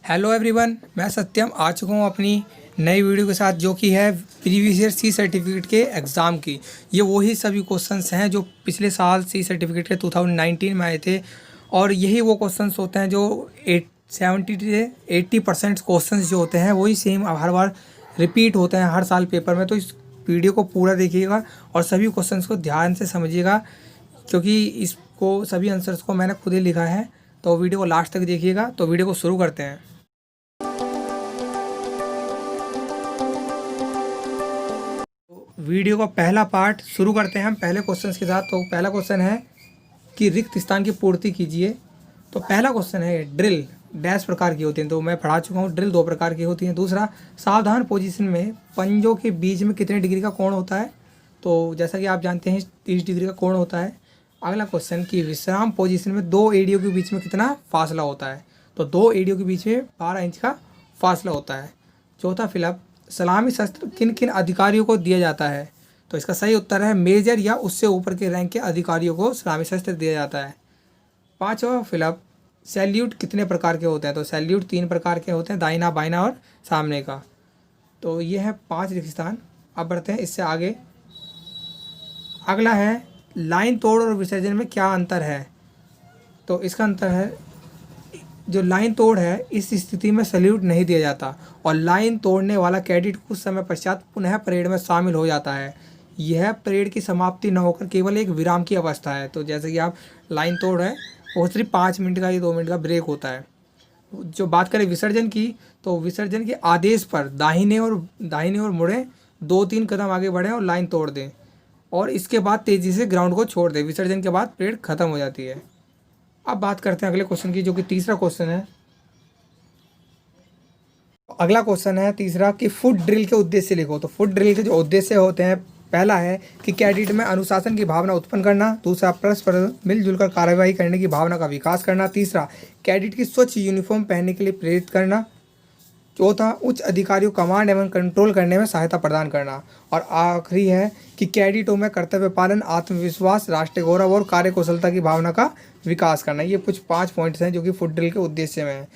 Hello everyone, मैं सत्यम आ चुका हूँ अपनी नई वीडियो के साथ, जो कि है प्रीवियस ईयर सी सर्टिफिकेट के एग्ज़ाम की। ये वही सभी क्वेश्चंस हैं जो पिछले साल सी सर्टिफिकेट के 2019 में आए थे, और यही वो क्वेश्चंस होते हैं जो 70 से 80% क्वेश्चंस जो होते हैं वही सेम हर बार रिपीट होते हैं हर साल पेपर में। तो इस वीडियो को पूरा देखिएगा और सभी क्वेश्चंस को ध्यान से समझिएगा, क्योंकि इसको सभी आंसर्स को मैंने खुद ही लिखा है। तो वीडियो को लास्ट तक देखिएगा। तो वीडियो को शुरू करते हैं। वीडियो का पहला पार्ट शुरू करते हैं हम पहले क्वेश्चंस के साथ। तो पहला क्वेश्चन है कि रिक्त स्थान की पूर्ति कीजिए। तो पहला क्वेश्चन है ड्रिल डैश प्रकार की होती हैं। तो मैं पढ़ा चुका हूँ, ड्रिल 2 प्रकार की होती हैं। दूसरा, सावधान पोजीशन में पंजों के बीच में कितने डिग्री का कोण होता है? तो जैसा कि आप जानते हैं 30 डिग्री का कोण होता है। अगला क्वेश्चन कि विश्राम पोजीशन में 2 एड़ियों के बीच में कितना फासला होता है? तो 2 एड़ियों के बीच में 12 इंच का फासला होता है। चौथा फिलअप, सलामी शस्त्र किन किन अधिकारियों को दिया जाता है? तो इसका सही उत्तर है मेजर या उससे ऊपर के रैंक के अधिकारियों को सलामी शस्त्र दिया जाता है। पांचवा फिलअप, सैल्यूट कितने प्रकार के होते हैं? तो सैल्यूट 3 प्रकार के होते हैं, दाहिना, बाइना और सामने का। तो ये है 5 रिक्तस्थान। अब बढ़ते हैं इससे आगे। अगला है लाइन तोड़ और विसर्जन में क्या अंतर है? तो इसका अंतर है, जो लाइन तोड़ है इस स्थिति में सैल्यूट नहीं दिया जाता, और लाइन तोड़ने वाला कैडेट कुछ समय पश्चात पुनः परेड में शामिल हो जाता है। यह परेड की समाप्ति न होकर केवल एक विराम की अवस्था है। तो जैसे कि आप लाइन तोड़ है वो सिर्फ 5 मिनट का या 2 मिनट का ब्रेक होता है। जो बात करें विसर्जन की, तो विसर्जन के आदेश पर दाहिने और मुड़ें, 2-3 कदम आगे बढ़ें और लाइन तोड़ दें, और इसके बाद तेज़ी से ग्राउंड को छोड़ दें। विसर्जन के बाद परेड खत्म हो जाती है। अब बात करते हैं अगले क्वेश्चन की, जो कि तीसरा क्वेश्चन है। अगला क्वेश्चन है तीसरा कि फुट ड्रिल के उद्देश्य लिखो। तो फुट ड्रिल के जो उद्देश्य होते हैं, पहला है कि कैडेट में अनुशासन की भावना उत्पन्न करना। दूसरा, परस्पर मिलजुल कर कार्यवाही करने की भावना का विकास करना। तीसरा, कैडेट की स्वच्छ यूनिफॉर्म पहनने के लिए प्रेरित करना। चौथा, उच्च अधिकारियों कमांड एवं कंट्रोल करने में सहायता प्रदान करना। और आखिरी है कि कैडेटों में कर्तव्य पालन, आत्मविश्वास, राष्ट्रीय गौरव और कार्यकुशलता की भावना का विकास करना। ये कुछ 5 पॉइंट्स हैं जो कि फुट ड्रिल के उद्देश्य में है।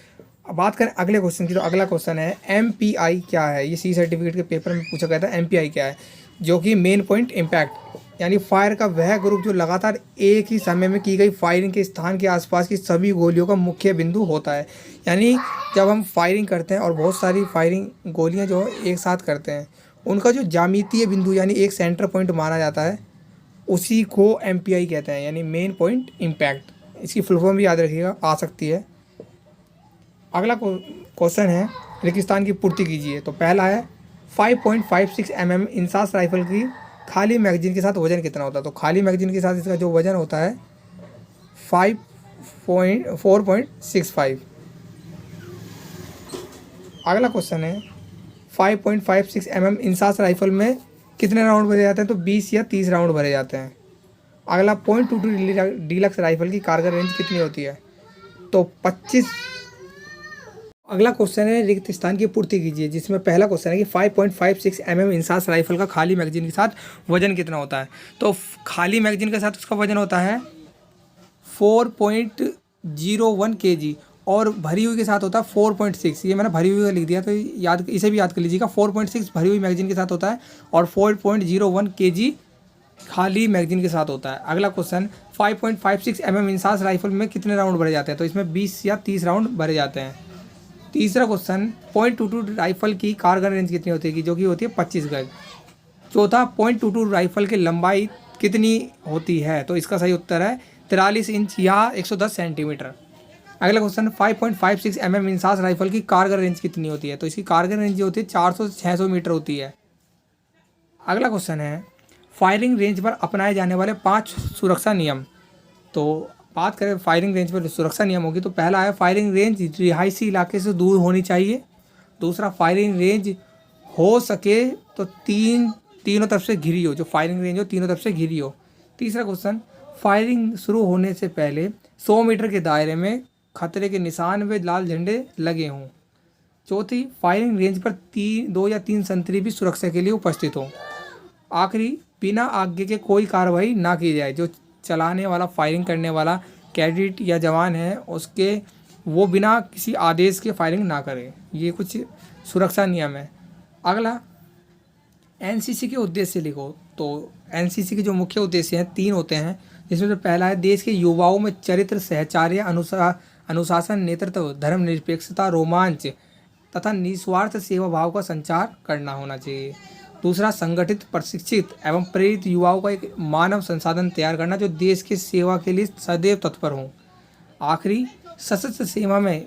अब बात करें अगले क्वेश्चन की, तो अगला क्वेश्चन है MPI क्या है? ये सी सर्टिफिकेट के पेपर में पूछा गया था MPI क्या है, जो कि मेन पॉइंट इम्पैक्ट, यानी फायर का वह ग्रुप जो लगातार एक ही समय में की गई फायरिंग के स्थान के आसपास की सभी गोलियों का मुख्य बिंदु होता है। यानी जब हम फायरिंग करते हैं और बहुत सारी फायरिंग गोलियां जो एक साथ करते हैं, उनका जो ज्यामितीय बिंदु यानी एक सेंटर पॉइंट माना जाता है, उसी को MPI कहते हैं, यानी मेन पॉइंट इम्पैक्ट। इसकी फुल फॉर्म भी याद रखिएगा, आ सकती है। अगला क्वेश्चन है रेगिस्तान की पूर्ति कीजिए। तो पहला है 5.56 mm इंसास राइफल की खाली मैगजीन के साथ वजन कितना होता है? तो खाली मैगजीन के साथ इसका जो वजन होता है 4.65। अगला क्वेश्चन है 5.56 mm इंसास राइफल में कितने राउंड भरे जाते हैं? तो 20 या 30 राउंड भरे जाते हैं। अगला 0.22 डीलक्स राइफल की कारगर रेंज कितनी होती है? तो 25। अगला क्वेश्चन है रिक्त स्थान की पूर्ति कीजिए, जिसमें पहला क्वेश्चन है कि 5.56 mm इंसास राइफल का खाली मैगजीन के साथ वजन कितना होता है? तो खाली मैगजीन के साथ उसका वजन होता है 4.01 kg, और भरी हुई के साथ होता है 4.6। ये मैंने भरी हुई का लिख दिया, तो इसे भी याद कर लीजिएगा। 4.6 भरी हुई मैगजीन के साथ होता है और 4.01 kg खाली मैगजीन के साथ होता है। अगला क्वेश्चन 5.56 mm इंसास राइफल में कितने राउंड भरे जाते हैं? तो इसमें 20 या 30 राउंड भरे जाते हैं। तीसरा क्वेश्चन 0.22 राइफल की कारगर रेंज कितनी होती है? जो कि होती है 25 गज। चौथा, 0.22 राइफल की लंबाई कितनी होती है? तो इसका सही उत्तर है 43 इंच या 110 सेंटीमीटर। अगला क्वेश्चन 5.56 mm इंसास राइफल की कारगर रेंज कितनी होती है? तो इसकी कारगर रेंज जो होती है 400 से 600 मीटर होती है। अगला क्वेश्चन है फायरिंग रेंज पर अपनाए जाने वाले 5 सुरक्षा नियम। तो बात करें फायरिंग रेंज पर सुरक्षा नियम होगी, तो पहला है फायरिंग रेंज रिहायशी इलाके से दूर होनी चाहिए। दूसरा, फायरिंग रेंज हो सके तो तीनों तरफ से घिरी हो, जो फायरिंग रेंज हो तीनों तरफ से घिरी हो। तीसरा क्वेश्चन, फायरिंग शुरू होने से पहले 100 मीटर के दायरे में खतरे के निशान व लाल झंडे लगे हों। चौथी, फायरिंग रेंज पर 2 या 3 संतरी भी सुरक्षा के लिए उपस्थित हों। आखिरी, बिना आज्ञा के कोई कार्रवाई ना की जाए। जो चलाने वाला, फायरिंग करने वाला कैडेट या जवान है, उसके वो बिना किसी आदेश के फायरिंग ना करे। ये कुछ सुरक्षा नियम है। अगला, एनसीसी के उद्देश्य लिखो। तो एनसीसी के जो मुख्य उद्देश्य हैं 3 होते हैं, जिसमें से पहला है देश के युवाओं में चरित्र, सहचार्य, अनुशासन, नेतृत्व, धर्मनिरपेक्षता, रोमांच तथा निस्वार्थ सेवा भाव का संचार करना होना चाहिए। दूसरा, संगठित, प्रशिक्षित एवं प्रेरित युवाओं का एक मानव संसाधन तैयार करना जो देश की सेवा के लिए सदैव तत्पर हों। आखिरी, सशस्त्र सेवा में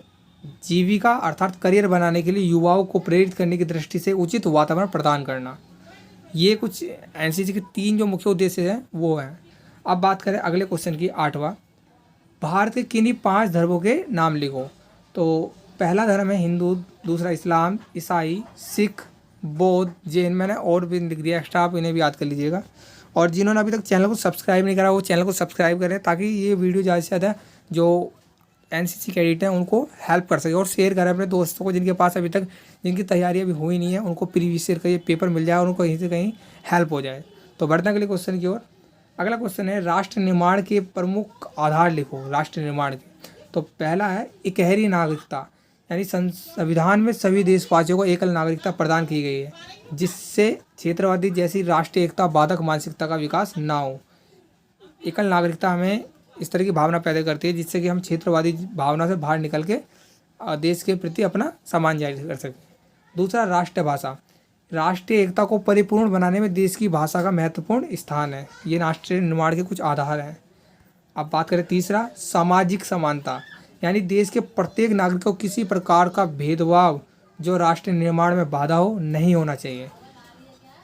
जीविका अर्थात करियर बनाने के लिए युवाओं को प्रेरित करने की दृष्टि से उचित वातावरण प्रदान करना। ये कुछ एनसीसी के 3 जो मुख्य उद्देश्य हैं वो हैं। अब बात करें अगले क्वेश्चन की, 8वां, भारत के किन्हीं 5 धर्मों के नाम लिखो। तो पहला धर्म है हिंदू, दूसरा इस्लाम, ईसाई, सिख, बौद्ध, जैन। मैंने और भी लिख दिया एक्स्ट्रा, आप इन्हें भी याद कर लीजिएगा। और जिन्होंने अभी तक चैनल को सब्सक्राइब नहीं करा वो चैनल को सब्सक्राइब करें, ताकि ये वीडियो ज़्यादा से ज़्यादा जो एनसीसी कैडेट हैं उनको हेल्प कर सके। और शेयर करें अपने दोस्तों को जिनके पास अभी तक जिनकी तैयारी अभी हुई नहीं है, उनको प्रीवियस ईयर का ये पेपर मिल जाए और उनको कहीं से कहीं हेल्प हो जाए। तो बढ़ते हैं अगले क्वेश्चन की ओर। अगला क्वेश्चन है राष्ट्र निर्माण के प्रमुख आधार लिखो। राष्ट्र निर्माण के, तो पहला है इकहरी नागरिकता, यानी संविधान में सभी देशवासियों को एकल नागरिकता प्रदान की गई है, जिससे क्षेत्रवादी जैसी राष्ट्रीय एकता बाधक मानसिकता का विकास ना हो। एकल नागरिकता हमें इस तरह की भावना पैदा करती है जिससे कि हम क्षेत्रवादी भावना से बाहर निकल के देश के प्रति अपना सम्मान जारी कर सकें। दूसरा, राष्ट्रभाषा, राष्ट्रीय एकता को परिपूर्ण बनाने में देश की भाषा का महत्वपूर्ण स्थान है। ये राष्ट्रीय निर्माण के कुछ आधार हैं। अब बात करें तीसरा, सामाजिक समानता, यानी देश के प्रत्येक नागरिक को किसी प्रकार का भेदभाव जो राष्ट्र निर्माण में बाधा हो नहीं होना चाहिए,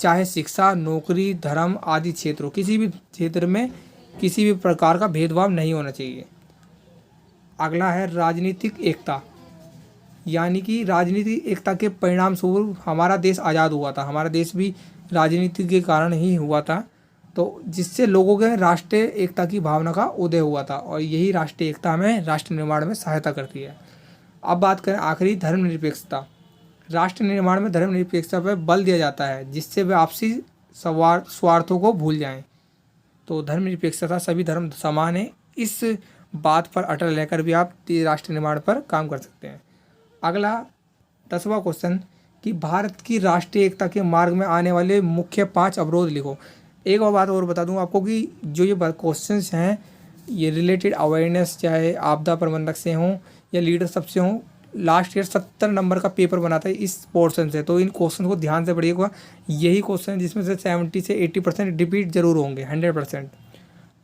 चाहे शिक्षा, नौकरी, धर्म आदि क्षेत्रों, किसी भी क्षेत्र में किसी भी प्रकार का भेदभाव नहीं होना चाहिए। अगला है राजनीतिक एकता, यानी कि राजनीतिक एकता के परिणाम स्वरूप हमारा देश आज़ाद हुआ था। हमारा देश भी राजनीति के कारण ही हुआ था, तो जिससे लोगों के राष्ट्रीय एकता की भावना का उदय हुआ था, और यही राष्ट्रीय एकता हमें राष्ट्र निर्माण में सहायता करती है। अब बात करें आखिरी, धर्मनिरपेक्षता। राष्ट्र निर्माण में धर्मनिरपेक्षता पर बल दिया जाता है जिससे वे आपसी स्वार्थों को भूल जाएं। तो धर्मनिरपेक्षता, सभी धर्म समान है, इस बात पर अटल रहकर भी आप राष्ट्र निर्माण पर काम कर सकते हैं। अगला 10वां क्वेश्चन कि भारत की राष्ट्रीय एकता के मार्ग में आने वाले मुख्य 5 अवरोध लिखो। एक और बात और बता दूं आपको कि जो ये क्वेश्चंस हैं ये रिलेटेड अवेयरनेस, चाहे आपदा प्रबंधक से हों या लीडरशिप से हों, लास्ट ईयर 70 नंबर का पेपर बना था इस पोर्शन से। तो इन क्वेश्चन को ध्यान से पढ़िएगा। यही क्वेश्चन जिसमें से 70 से 80% रिपीट जरूर होंगे, 100%।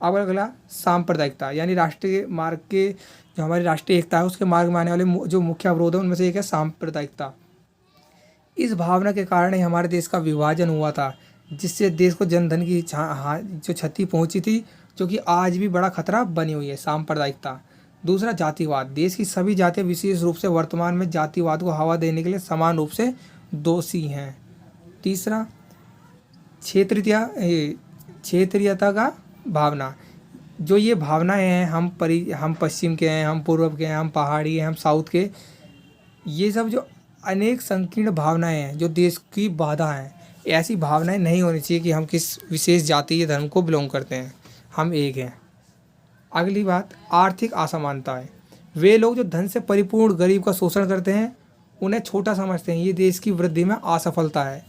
अब अगला, सांप्रदायिकता, यानी राष्ट्रीय मार्ग के जो हमारी राष्ट्रीय एकता है उसके मार्ग में आने वाले जो मुख्य अवरोध है उनमें से एक है सांप्रदायिकता। इस भावना के कारण ही हमारे देश का विभाजन हुआ था, जिससे देश को जनधन की जो क्षति पहुंची थी, जो कि आज भी बड़ा खतरा बनी हुई है, सांप्रदायिकता। दूसरा, जातिवाद, देश की सभी जातियां विशेष रूप से वर्तमान में जातिवाद को हवा देने के लिए समान रूप से दोषी हैं। तीसरा, क्षेत्रीयता का भावना, जो ये भावनाएं हैं, हम पश्चिम के हैं, हम पूर्व के हैं, हम पहाड़ी हैं, हम साउथ के, ये सब जो अनेक संकीर्ण भावनाएं हैं जो देश की बाधा हैं, ऐसी भावनाएं नहीं होनी चाहिए कि हम किस विशेष जाति या धर्म को बिलोंग करते हैं, हम एक हैं। अगली बात, आर्थिक असमानता है। वे लोग जो धन से परिपूर्ण गरीब का शोषण करते हैं उन्हें छोटा समझते हैं, ये देश की वृद्धि में असफलता है।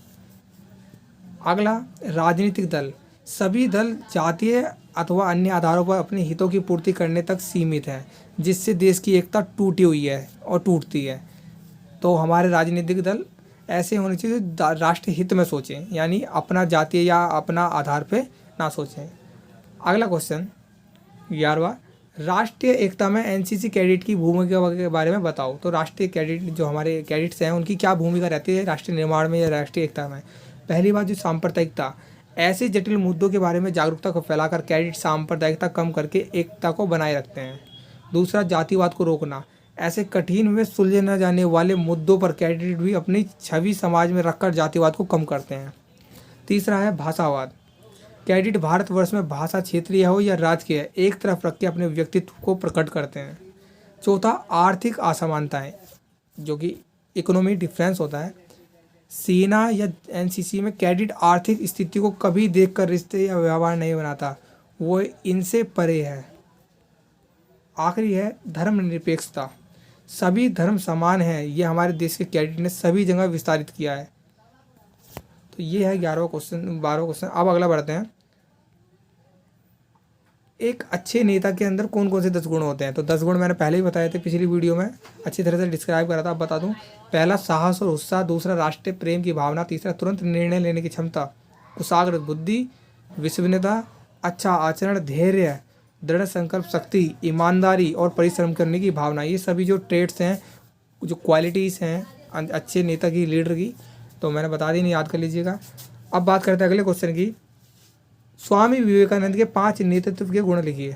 अगला, राजनीतिक दल, सभी दल जातीय अथवा अन्य आधारों पर अपने हितों की पूर्ति करने तक सीमित हैं, जिससे देश की एकता टूटी हुई है और टूटती है। तो हमारे राजनीतिक दल ऐसे होने चाहिए जो राष्ट्र हित में सोचें, यानी अपना जातीय या अपना आधार पे ना सोचें। अगला क्वेश्चन 11वां, राष्ट्रीय एकता में एनसीसी कैडेट की भूमिका के बारे में बताओ। तो राष्ट्रीय कैडेट जो हमारे कैडेट्स हैं उनकी क्या भूमिका रहती है राष्ट्रीय निर्माण में या राष्ट्रीय एकता में। पहली बात, जो सांप्रदायिकता, ऐसे जटिल मुद्दों के बारे में जागरूकता को फैलाकर कैडेट सांप्रदायिकता कम करके एकता को बनाए रखते हैं। दूसरा, जातिवाद को रोकना, ऐसे कठिन में सुलझे न जाने वाले मुद्दों पर कैडेट भी अपनी छवि समाज में रखकर जातिवाद को कम करते हैं। तीसरा है भाषावाद, कैडेट भारतवर्ष में भाषा क्षेत्रीय हो या राजकीय एक तरफ रख के अपने व्यक्तित्व को प्रकट करते हैं। चौथा, आर्थिक असमानताएं, जो कि इकोनॉमिक डिफरेंस होता है। सेना या एनसीसी में कैडेट आर्थिक स्थिति को कभी देखकर रिश्ते या व्यवहार नहीं बनाता, वो इनसे परे है। आखिरी है धर्मनिरपेक्षता, सभी धर्म समान हैं, ये हमारे देश के कैडेट ने सभी जगह विस्तारित किया है। तो ये है 11वां क्वेश्चन, 12वां क्वेश्चन। अब अगला बढ़ते हैं, एक अच्छे नेता के अंदर कौन कौन से 10 गुण होते हैं। तो 10 गुण मैंने पहले ही बताए थे, पिछली वीडियो में अच्छी तरह से डिस्क्राइब करा था, अब बता दूं। पहला साहस और उत्साह, दूसरा राष्ट्रीय प्रेम की भावना, तीसरा तुरंत निर्णय लेने की क्षमता, कुशाग्र बुद्धि, विश्वसनीयता, अच्छा आचरण, धैर्य, दृढ़ संकल्प शक्ति, ईमानदारी और परिश्रम करने की भावना। ये सभी जो ट्रेड्स हैं, जो क्वालिटीज़ हैं अच्छे नेता की, लीडर की, तो मैंने बता दी, नहीं याद कर लीजिएगा। अब बात करते हैं अगले क्वेश्चन की। स्वामी विवेकानंद के 5 नेतृत्व के गुण लिखिए,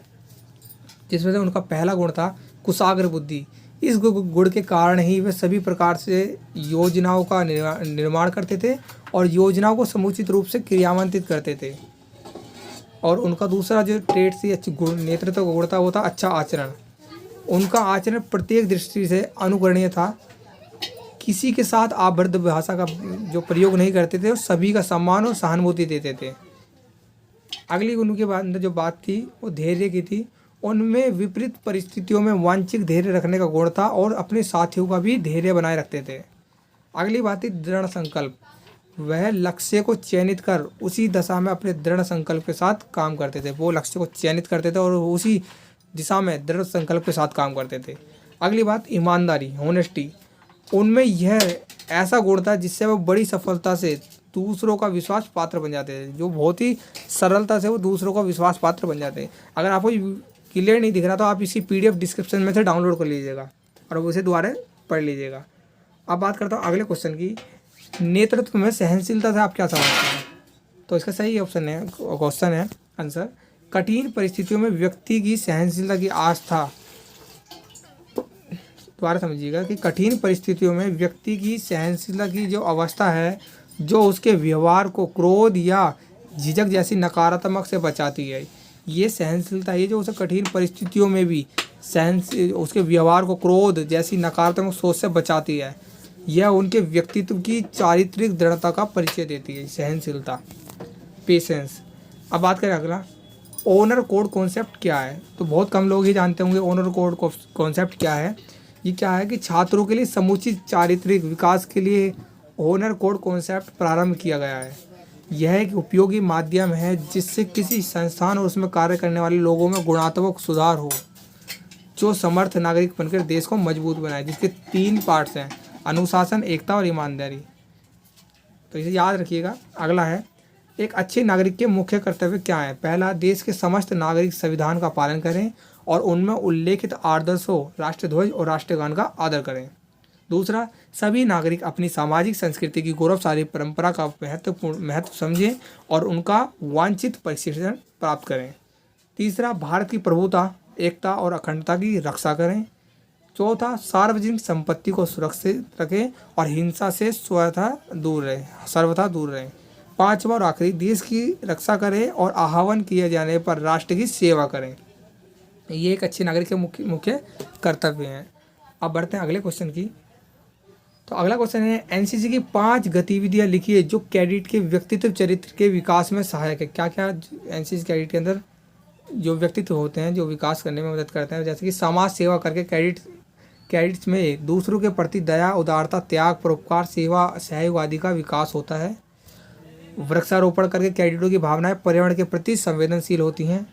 जिसमें से उनका पहला गुण था कुशाग्र बुद्धि। इस गुण के कारण ही वे सभी प्रकार से योजनाओं का निर्माण करते थे और योजनाओं को समुचित रूप से क्रियान्वित करते थे। और उनका दूसरा जो ट्रेड थी, अच्छी गुण, नेतृत्व का गुण था, वो था अच्छा आचरण। उनका आचरण प्रत्येक दृष्टि से अनुकरणीय था, किसी के साथ आभद्र भाषा का जो प्रयोग नहीं करते थे और सभी का सम्मान और सहानुभूति देते थे। अगली उनके बाद जो बात थी वो धैर्य की थी। उनमें विपरीत परिस्थितियों में वांछित धैर्य रखने का गुण था और अपने साथियों का भी धैर्य बनाए रखते थे। अगली बात थी दृढ़ संकल्प। वह लक्ष्य को चयनित कर उसी दशा में अपने दृढ़ संकल्प के साथ काम करते थे। वो लक्ष्य को चयनित करते थे और उसी दिशा में दृढ़ संकल्प के साथ काम करते थे। अगली बात ईमानदारी, होनेस्टी। उनमें यह ऐसा गुण था जिससे वो बड़ी सफलता से दूसरों का विश्वास पात्र बन जाते थे, जो बहुत ही सरलता से वो दूसरों का विश्वास पात्र बन जाते हैं। अगर आपको क्लियर नहीं दिख रहा तो आप इसी PDF डिस्क्रिप्शन में से डाउनलोड कर लीजिएगा और उसे दोबारा पढ़ लीजिएगा। अब बात करता हूँ अगले क्वेश्चन की, नेतृत्व में सहनशीलता से आप क्या समझते हैं। तो इसका सही ऑप्शन है, क्वेश्चन है आंसर, कठिन परिस्थितियों में व्यक्ति की सहनशीलता की आस्था। दोबारा समझिएगा कि कठिन परिस्थितियों में व्यक्ति की सहनशीलता की जो अवस्था है, जो उसके व्यवहार को क्रोध या झिझक जैसी नकारात्मक से बचाती है। ये सहनशीलता है जो उसे कठिन परिस्थितियों में भी उसके व्यवहार को क्रोध जैसी नकारात्मक सोच से बचाती है। यह उनके व्यक्तित्व की चारित्रिक दृढ़ता का परिचय देती है, सहनशीलता, पेशेंस। अब बात करें अगला, ओनर कोड कॉन्सेप्ट क्या है। तो बहुत कम लोग ही जानते होंगे ओनर कोड कॉन्सेप्ट क्या है। ये क्या है कि छात्रों के लिए समुचित चारित्रिक विकास के लिए ओनर कोड कॉन्सेप्ट प्रारंभ किया गया है। यह एक उपयोगी माध्यम है जिससे किसी संस्थान और उसमें कार्य करने वाले लोगों में गुणात्मक सुधार हो, जो समर्थ नागरिक बनकर देश को मजबूत बनाए। जिसके 3 पार्ट्स हैं, अनुशासन, एकता और ईमानदारी। तो इसे याद रखिएगा। अगला है, एक अच्छे नागरिक के मुख्य कर्तव्य क्या हैं। पहला, देश के समस्त नागरिक संविधान का पालन करें और उनमें उल्लेखित आदर्शों, राष्ट्रध्वज और राष्ट्रगान का आदर करें। दूसरा, सभी नागरिक अपनी सामाजिक संस्कृति की गौरवशाली परंपरा का महत्व समझें और उनका वांछित प्रशिक्षण प्राप्त करें। तीसरा, भारत की प्रभुता, एकता और अखंडता की रक्षा करें। चौथा, सार्वजनिक संपत्ति को सुरक्षित रखें और हिंसा से सर्वथा दूर रहें। पांचवा और आखिरी, देश की रक्षा करें और आहवान किए जाने पर राष्ट्र की सेवा करें। ये एक अच्छे नागरिक के मुख्य कर्तव्य हैं। अब बढ़ते हैं अगले क्वेश्चन की। तो अगला क्वेश्चन है, एनसीसी की 5 गतिविधियां लिखिए जो कैडेट के व्यक्तित्व चरित्र के विकास में सहायक है। क्या क्या एनसीसी कैडेट के अंदर जो व्यक्तित्व होते हैं जो विकास करने में मदद करते हैं, जैसे कि समाज सेवा करके कैडेट्स में दूसरों के प्रति दया, उदारता, त्याग, परोपकार, सेवा, सहयोग आदि का विकास होता है। वृक्षारोपण करके कैडेटों की भावनाएं पर्यावरण के प्रति संवेदनशील होती हैं।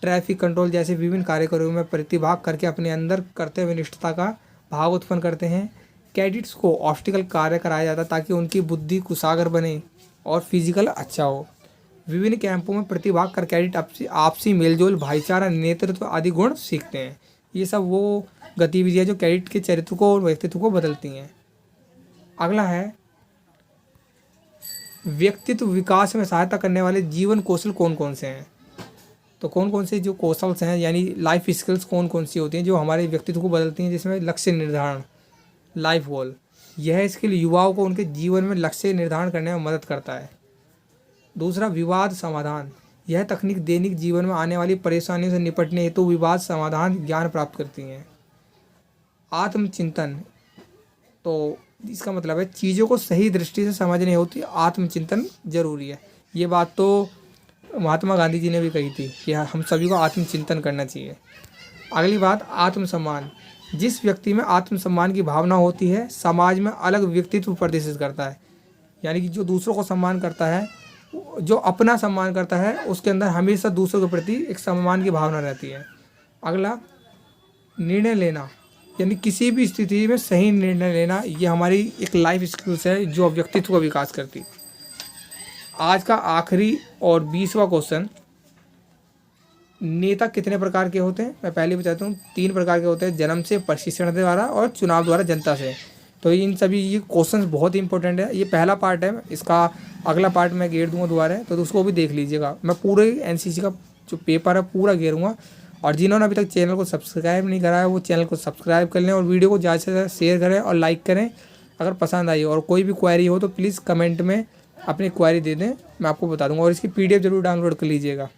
ट्रैफिक कंट्रोल जैसे विभिन्न कार्यक्रमों में प्रतिभाग करके अपने अंदर कर्तव्यनिष्ठता का भाव उत्पन्न करते हैं। कैडेट्स को ऑब्स्टिकल कार्य कराया जाता है ताकि उनकी बुद्धि कुशाग्र बने और फिजिकल अच्छा हो। विभिन्न कैंपों में प्रतिभाग कर कैडेट आपसी मेलजोल, भाईचारा, नेतृत्व आदि गुण सीखते हैं। ये सब वो गतिविधियाँ जो कैडेट के चरित्र को और व्यक्तित्व को बदलती हैं। अगला है, व्यक्तित्व विकास में सहायता करने वाले जीवन कौशल कौन कौन से हैं। तो कौन कौन से जो कौशल्स हैं, यानी लाइफ स्किल्स कौन कौन सी होती हैं जो हमारे व्यक्तित्व को बदलती हैं। जिसमें लक्ष्य निर्धारण, लाइफ गोल, यह स्किल युवाओं को उनके जीवन में लक्ष्य निर्धारण करने में मदद करता है। दूसरा, विवाद समाधान, यह तकनीक दैनिक जीवन में आने वाली परेशानियों से निपटने हेतु विवाद समाधान ज्ञान प्राप्त करती हैं। आत्मचिंतन, तो इसका मतलब है चीज़ों को सही दृष्टि से समझनी होती, आत्मचिंतन जरूरी है। ये बात तो महात्मा गांधी जी ने भी कही थी कि हम सभी को आत्मचिंतन करना चाहिए। अगली बात, आत्मसम्मान, जिस व्यक्ति में आत्मसम्मान की भावना होती है समाज में अलग व्यक्तित्व प्रदर्शित करता है। यानी कि जो दूसरों को सम्मान करता है, जो अपना सम्मान करता है, उसके अंदर हमेशा दूसरों के प्रति एक सम्मान की भावना रहती है। अगला, निर्णय लेना, यानी किसी भी स्थिति में सही निर्णय लेना, ये हमारी एक लाइफ स्किल्स है जो व्यक्तित्व का विकास करती है। आज का आखिरी और 20वां क्वेश्चन, नेता कितने प्रकार के होते हैं? मैं पहले बताता हूँ, 3 प्रकार के होते हैं, जन्म से, प्रशिक्षण द्वारा और चुनाव द्वारा जनता से। तो इन सभी ये क्वेश्चंस बहुत ही इंपॉर्टेंट है। ये पहला पार्ट है, इसका अगला पार्ट मैं घेर दूंगा दोबारा, तो उसको भी देख लीजिएगा। मैं पूरे एनसीसी का जो पेपर है पूरा घेरूँगा। और जिन्होंने अभी तक चैनल को सब्सक्राइब नहीं करा है वो चैनल को सब्सक्राइब कर लें और वीडियो को ज़्यादा से ज़्यादा शेयर करें और लाइक करें अगर पसंद आई। और कोई भी क्वेरी हो तो प्लीज़ कमेंट में अपनी क्वेरी दे दें, मैं आपको बता दूंगा। और इसकी PDF ज़रूर डाउनलोड कर लीजिएगा।